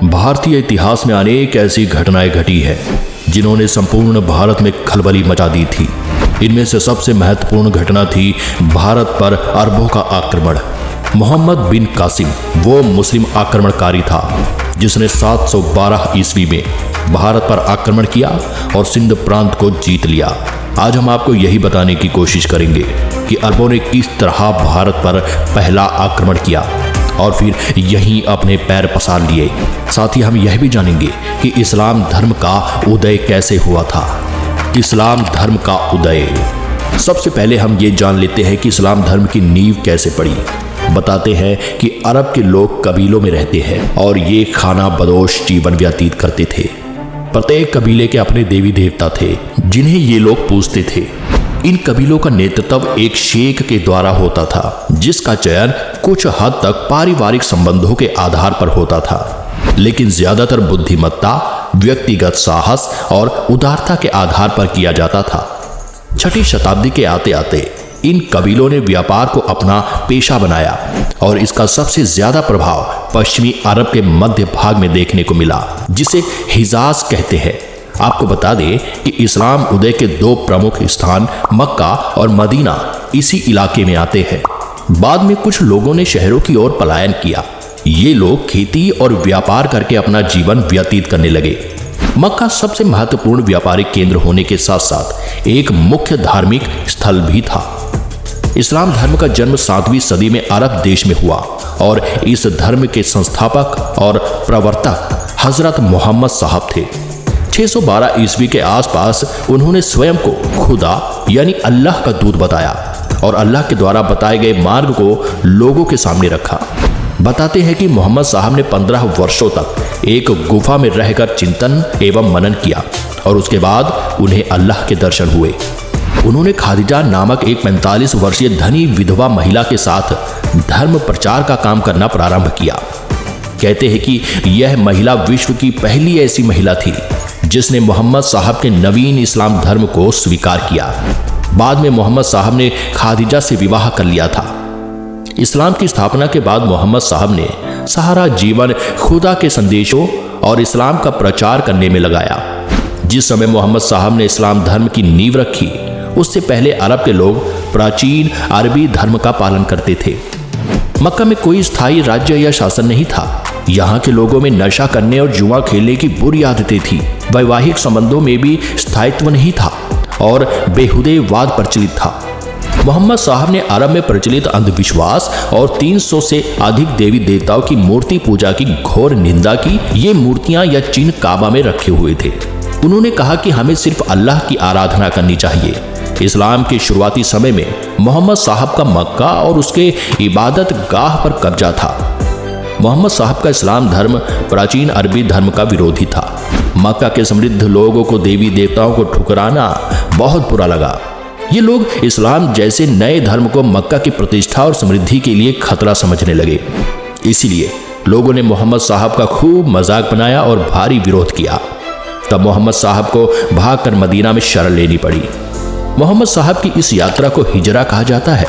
भारतीय इतिहास में अनेक ऐसी घटनाएं घटी हैं जिन्होंने संपूर्ण भारत में खलबली मचा दी थी। इनमें से सबसे महत्वपूर्ण घटना थी भारत पर अरबों का आक्रमण। मोहम्मद बिन कासिम वो मुस्लिम आक्रमणकारी था जिसने 712 ईस्वी में भारत पर आक्रमण किया और सिंध प्रांत को जीत लिया। आज हम आपको यही बताने की कोशिश करेंगे कि अरबों ने किस तरह भारत पर पहला आक्रमण किया और फिर यहीं अपने पैर पसार लिए। साथ ही हम यह भी जानेंगे कि इस्लाम धर्म का उदय कैसे हुआ था। इस्लाम धर्म का उदय। सबसे पहले हम ये जान लेते हैं कि इस्लाम धर्म की नींव कैसे पड़ी। बताते हैं कि अरब के लोग कबीलों में रहते हैं और ये खाना बदोश जीवन व्यतीत करते थे। प्रत्येक कबीले के अपने देवी देवता थे जिन्हें ये लोग पूजते थे। इन कबीलों का नेतृत्व एक शेख के द्वारा होता था जिसका चयन कुछ हद तक पारिवारिक संबंधों के आधार पर होता था, लेकिन ज्यादातर बुद्धिमत्ता, व्यक्तिगत साहस और उदारता के आधार पर किया जाता था। 6ठी शताब्दी के आते आते इन कबीलों ने व्यापार को अपना पेशा बनाया और इसका सबसे ज्यादा प्रभाव पश्चिमी अरब के मध्य भाग में देखने को मिला जिसे हिजाज कहते हैं। आपको बता दें कि इस्लाम उदय के 2 प्रमुख स्थान मक्का और मदीना इसी इलाके में आते हैं। बाद में कुछ लोगों ने शहरों की ओर पलायन किया। ये लोग खेती और व्यापार करके अपना जीवन व्यतीत करने लगे। मक्का सबसे महत्वपूर्ण व्यापारिक केंद्र होने के साथ साथ एक मुख्य धार्मिक स्थल भी था। इस्लाम धर्म का जन्म 7वीं सदी में अरब देश में हुआ और इस धर्म के संस्थापक और प्रवर्तक हजरत मोहम्मद साहब थे। 612 ईस्वी के आसपास उन्होंने स्वयं को खुदा यानी अल्लाह का दूत बताया और अल्लाह के द्वारा बताए गए मार्ग को लोगों के सामने रखा। बताते हैं कि मोहम्मद साहब ने 15 वर्षों तक एक गुफा में रहकर चिंतन एवं मनन किया और उसके बाद उन्हें अल्लाह के दर्शन हुए। उन्होंने खादिजा नामक एक 45 वर्षीय धनी विधवा महिला के साथ धर्म प्रचार का काम करना प्रारंभ किया। कहते हैं कि यह महिला विश्व की पहली ऐसी महिला थी जिसने मोहम्मद साहब के नवीन इस्लाम धर्म को स्वीकार किया। बाद में मोहम्मद साहब ने खादिजा से विवाह कर लिया था। इस्लाम की स्थापना के बाद मोहम्मद साहब ने सारा जीवन खुदा के संदेशों और इस्लाम का प्रचार करने में लगाया। जिस समय मोहम्मद साहब ने इस्लाम धर्म की नींव रखी उससे पहले अरब के लोग प्राचीन अरबी धर्म का पालन करते थे। मक्का में कोई स्थायी राज्य या शासन नहीं था। यहाँ के लोगों में नशा करने और जुआ खेलने की बुरी आदतें थी। वैवाहिक संबंधों में भी स्थायित्व नहीं था और बेहुदे वाद प्रचलित था। मोहम्मद साहब ने अरब में प्रचलित अंधविश्वास और 300 से अधिक देवी देवताओं की मूर्ति पूजा की घोर निंदा की। ये मूर्तियां या चिन्ह काबा में रखे हुए थे। उन्होंने कहा कि हमें सिर्फ अल्लाह की आराधना करनी चाहिए। इस्लाम के शुरुआती समय में मोहम्मद साहब का मक्का और उसके इबादत गाह पर कब्जा था। मोहम्मद साहब का इस्लाम धर्म प्राचीन अरबी धर्म का विरोधी था। मक्का के समृद्ध लोगों को देवी देवताओं को ठुकराना बहुत बुरा लगा। ये लोग इस्लाम जैसे नए धर्म को मक्का की प्रतिष्ठा और समृद्धि के लिए खतरा समझने लगे। इसीलिए लोगों ने मोहम्मद साहब का खूब मजाक बनाया और भारी विरोध किया। तब मोहम्मद साहब को भागकर मदीना में शरण लेनी पड़ी। मोहम्मद साहब की इस यात्रा को हिजरा कहा जाता है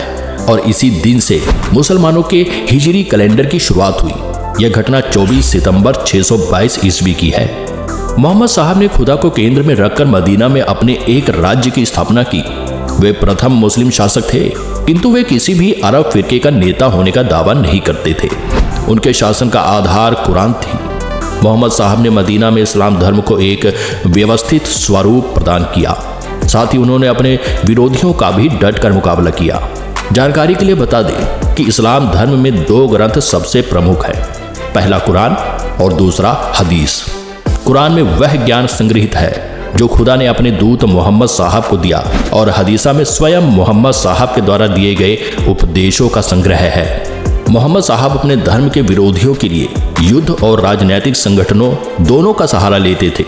और इसी दिन से मुसलमानों के हिजरी कैलेंडर की शुरुआत हुई। यह घटना 24 सितंबर 622 ईस्वी की है। मोहम्मद साहब ने खुदा को केंद्र में रखकर मदीना में अपने एक राज्य की स्थापना की। वे प्रथम मुस्लिम शासक थे, किंतु वे किसी भी अरब फिरके का नेता होने का दावा नहीं करते थे। उनके शासन का आधार कुरान थी। मोहम्मद साहब ने मदीना में इस्लाम धर्म को एक व्यवस्थित स्वरूप प्रदान किया। साथ ही उन्होंने अपने विरोधियों का भी डटकर मुकाबला किया। जानकारी के लिए बता दें कि इस्लाम धर्म में 2 ग्रंथ सबसे प्रमुख है। पहला कुरान और दूसरा हदीस। कुरान में वह ज्ञान संग्रहित है जो खुदा ने अपने दूत मोहम्मद साहब को दिया और हदीसा में स्वयं मोहम्मद साहब के द्वारा दिए गए उपदेशों का संग्रह है। मोहम्मद साहब अपने धर्म के विरोधियों के लिए युद्ध और राजनैतिक संगठनों दोनों का सहारा लेते थे।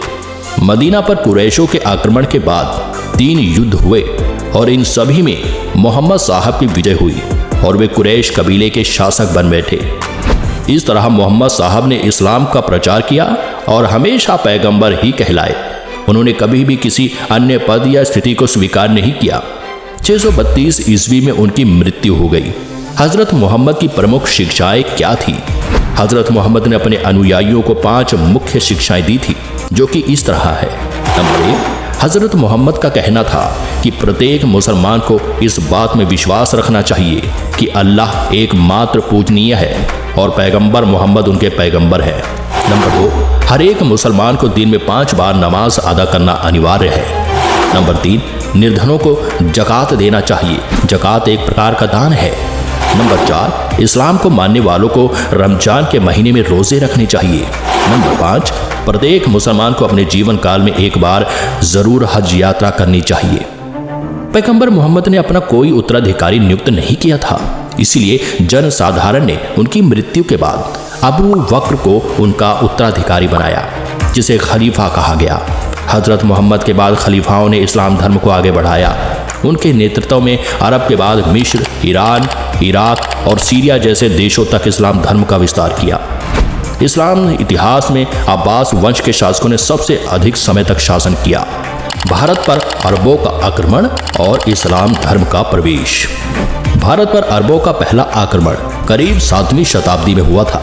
मदीना पर कुरैशों के आक्रमण के बाद 3 युद्ध हुए और इन सभी में मोहम्मद साहब की विजय हुई और वे कुरैश कबीले के शासक बन बैठे। इस तरह मोहम्मद साहब ने इस्लाम का प्रचार किया और हमेशा पैगंबर ही कहलाए। उन्होंने कभी भी किसी अन्य पद या स्थिति को स्वीकार नहीं किया। 632 ईस्वी में उनकी मृत्यु हो गई। हजरत मोहम्मद की प्रमुख शिक्षाएं क्या थी? हजरत मोहम्मद ने अपने अनुयायियों को 5 मुख्य शिक्षाएं दी थी, जो कि इस तरह है। नंबर 1, हजरत मोहम्मद का कहना था कि प्रत्येक मुसलमान को इस बात में विश्वास रखना चाहिए कि अल्लाह एकमात्र पूजनीय है और पैगंबर मोहम्मद उनके पैगंबर है। नंबर 2, हर एक मुसलमान को दिन में 5 बार नमाज अदा करना अनिवार्य है। नंबर 3, निर्धनों को जकात देना चाहिए। जकात एक प्रकार का दान है। नंबर 4, इस्लाम को मानने वालों को रमजान के महीने में रोजे रखने चाहिए। नंबर 5, प्रत्येक मुसलमान को अपने जीवन काल में एक बार जरूर हज यात्रा करनी चाहिए। पैगंबर मोहम्मद ने अपना कोई उत्तराधिकारी नियुक्त नहीं किया था, इसलिए जनसाधारण ने उनकी मृत्यु के बाद अबू बकर को उनका उत्तराधिकारी बनाया, जिसे खलीफा कहा गया। हजरत मोहम्मद के बाद खलीफाओं ने इस्लाम धर्म को आगे बढ़ाया। उनके नेतृत्व में अरब के बाद मिस्र, ईरान, इराक और सीरिया जैसे देशों तक इस्लाम धर्म का विस्तार किया। इस्लाम इतिहास में अब्बास वंश के शासकों ने सबसे अधिक समय तक शासन किया। भारत पर अरबों का आक्रमण और इस्लाम धर्म का प्रवेश। भारत पर अरबों का पहला आक्रमण करीब 7वीं शताब्दी में हुआ था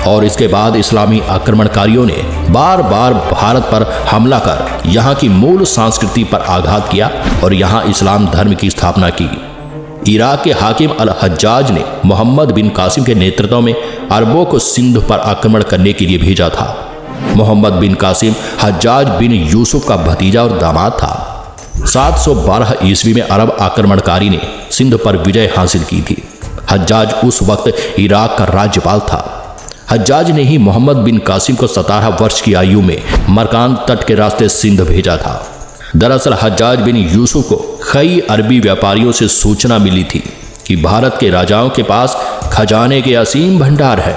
और इसके बाद इस्लामी आक्रमणकारियों ने बार बार भारत पर हमला कर यहाँ की मूल संस्कृति पर आघात किया और यहाँ इस्लाम धर्म की स्थापना की। इराक के हाकिम अल हज्जाज ने मोहम्मद बिन कासिम के नेतृत्व में अरबों को सिंध पर आक्रमण करने के लिए भेजा था। मोहम्मद बिन कासिम हज्जाज बिन यूसुफ का भतीजा और दामाद था। 712 ईस्वी में अरब आक्रमणकारी ने सिंध पर विजय हासिल की थी। हज्जाज उस वक्त इराक का राज्यपाल था। हज्जाज ने ही मोहम्मद बिन कासिम को 17 वर्ष की आयु में मरकान तट के रास्ते सिंध भेजा था। दरअसल हज्जाज बिन यूसुफ को कई अरबी व्यापारियों से सूचना मिली थी कि भारत के राजाओं के पास खजाने के असीम भंडार है।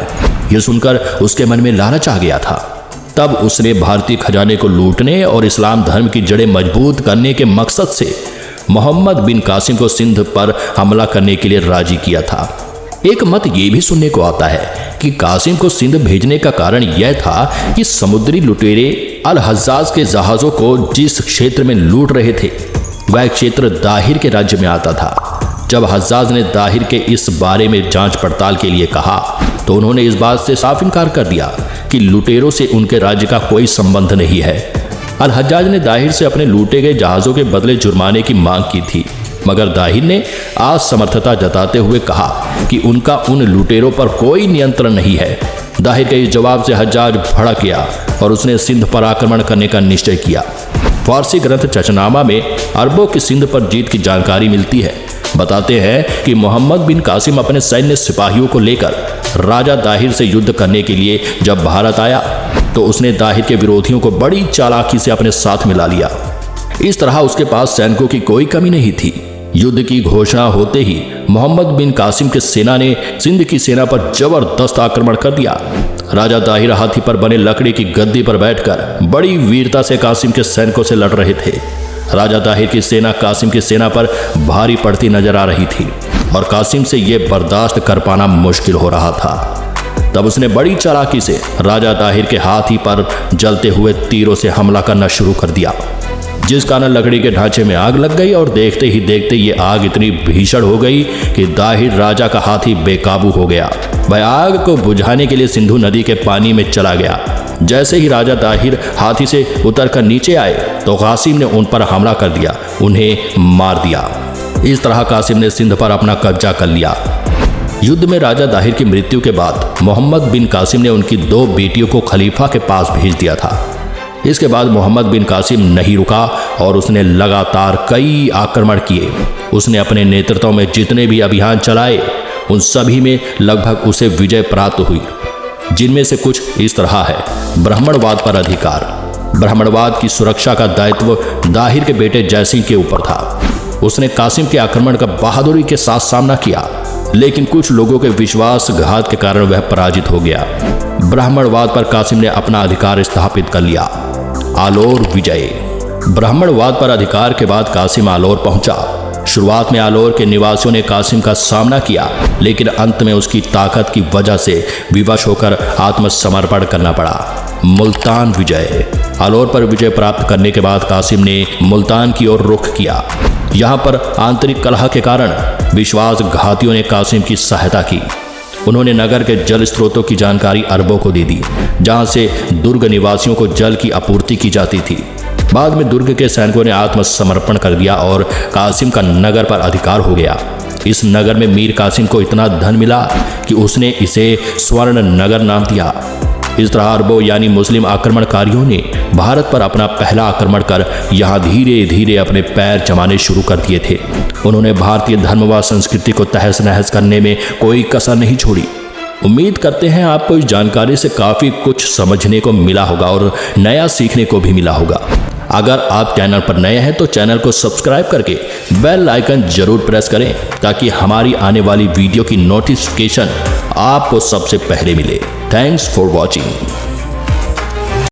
यह सुनकर उसके मन में लालच आ गया था। तब उसने भारतीय खजाने को लूटने और इस्लाम धर्म की जड़ें मजबूत करने के मकसद से मोहम्मद बिन कासिम को सिंध पर हमला करने के लिए राजी किया था। एक मत ये भी सुनने को आता है कि कासिम को सिंध भेजने का कारण यह था कि समुद्री लुटेरे अल हज्जाज के जहाजों को जिस क्षेत्र में लूट रहे थे वह क्षेत्र दाहिर के राज्य में आता था। जब हज्जाज ने दाहिर के इस बारे में जांच पड़ताल के लिए कहा तो उन्होंने इस बात से साफ इनकार कर दिया कि लुटेरों से उनके राज्य का कोई संबंध नहीं है। अल हज्जाज ने दाहिर से अपने लूटे गए जहाज़ों के बदले जुर्माने की मांग की थी, मगर दाहिर ने असमर्थता जताते हुए कहा कि उनका उन लुटेरों पर कोई नियंत्रण नहीं है। दाहिर के इस जवाब से हज्जाज भड़क गया और उसने सिंध पर आक्रमण करने का निश्चय किया। फारसी ग्रंथ चचनामा में अरबों की सिंध पर जीत की जानकारी मिलती है। बताते हैं कि मोहम्मद बिन कासिम अपने सैन्य सिपाहियों को लेकर राजा दाहिर से युद्ध करने के लिए जब भारत आया तो उसने दाहिर के विरोधियों को बड़ी चालाकी से अपने साथ मिला लिया। इस तरह उसके पास सैनिकों की कोई कमी नहीं थी। युद्ध की घोषणा होते ही मोहम्मद बिन कासिम के सेना ने सिंध की सेना पर जबरदस्त आक्रमण कर दिया। राजा दाहिर हाथी पर बने लकड़ी की गद्दी पर बैठकर बड़ी वीरता से कासिम के सैनिकों से लड़ रहे थे। राजा दाहिर की सेना कासिम की सेना पर भारी पड़ती नजर आ रही थी और कासिम से यह बर्दाश्त कर पाना मुश्किल हो रहा था। तब उसने बड़ी चालाकी से राजा दाहिर के हाथी पर जलते हुए तीरों से हमला करना शुरू कर दिया, जिस कारण लकड़ी के ढांचे में आग लग गई और देखते ही देखते ये आग इतनी भीषण हो गई कि दाहिर राजा का हाथी बेकाबू हो गया। वह आग को बुझाने के लिए सिंधु नदी के पानी में चला गया। जैसे ही राजा दाहिर हाथी से उतरकर नीचे आए तो कासिम ने उन पर हमला कर दिया, उन्हें मार दिया। इस तरह कासिम ने सिंध पर अपना कब्जा कर लिया। युद्ध में राजा दाहिर की मृत्यु के बाद मोहम्मद बिन कासिम ने उनकी 2 बेटियों को खलीफा के पास भेज दिया था। इसके बाद मोहम्मद बिन कासिम नहीं रुका और उसने लगातार कई आक्रमण किए। उसने अपने नेतृत्व में जितने भी अभियान चलाए उन सभी में लगभग उसे विजय प्राप्त हुई, जिनमें से कुछ इस तरह है। ब्राह्मणवाद पर अधिकार। ब्राह्मणवाद की सुरक्षा का दायित्व दाहिर के बेटे जयसिंह के ऊपर था। उसने कासिम के आक्रमण का बहादुरी के साथ सामना किया, लेकिन कुछ लोगों के विश्वासघात के कारण वह पराजित हो गया। ब्राह्मणवाद पर कासिम ने अपना अधिकार स्थापित कर लिया। आलोर विजय। ब्राह्मणवाद पर अधिकार के बाद कासिम आलोर पहुंचा। शुरुआत में आलोर के निवासियों ने कासिम का सामना किया, लेकिन अंत में उसकी ताकत की वजह से विवश होकर आत्मसमर्पण करना पड़ा। मुल्तान विजय। आलोर पर विजय प्राप्त करने के बाद कासिम ने मुल्तान की ओर रुख किया। यहाँ पर आंतरिक कलह के कारण विश्वासघातियों ने कासिम की सहायता की। उन्होंने नगर के जल स्रोतों की जानकारी अरबों को दे दी, जहां से दुर्ग निवासियों को जल की आपूर्ति की जाती थी। बाद में दुर्ग के सैनिकों ने आत्मसमर्पण कर दिया और कासिम का नगर पर अधिकार हो गया। इस नगर में मीर कासिम को इतना धन मिला कि उसने इसे स्वर्ण नगर नाम दिया। इस तरह अरबों यानी मुस्लिम आक्रमणकारियों ने भारत पर अपना पहला आक्रमण कर यहाँ धीरे धीरे अपने पैर जमाने शुरू कर दिए थे। उन्होंने भारतीय धर्म व संस्कृति को तहस नहस करने में कोई कसर नहीं छोड़ी। उम्मीद करते हैं आपको इस जानकारी से काफ़ी कुछ समझने को मिला होगा और नया सीखने को भी मिला होगा। अगर आप चैनल पर नए हैं तो चैनल को सब्सक्राइब करके बेल आइकन जरूर प्रेस करें, ताकि हमारी आने वाली वीडियो की नोटिफिकेशन आपको सबसे पहले मिले। Thanks for watching.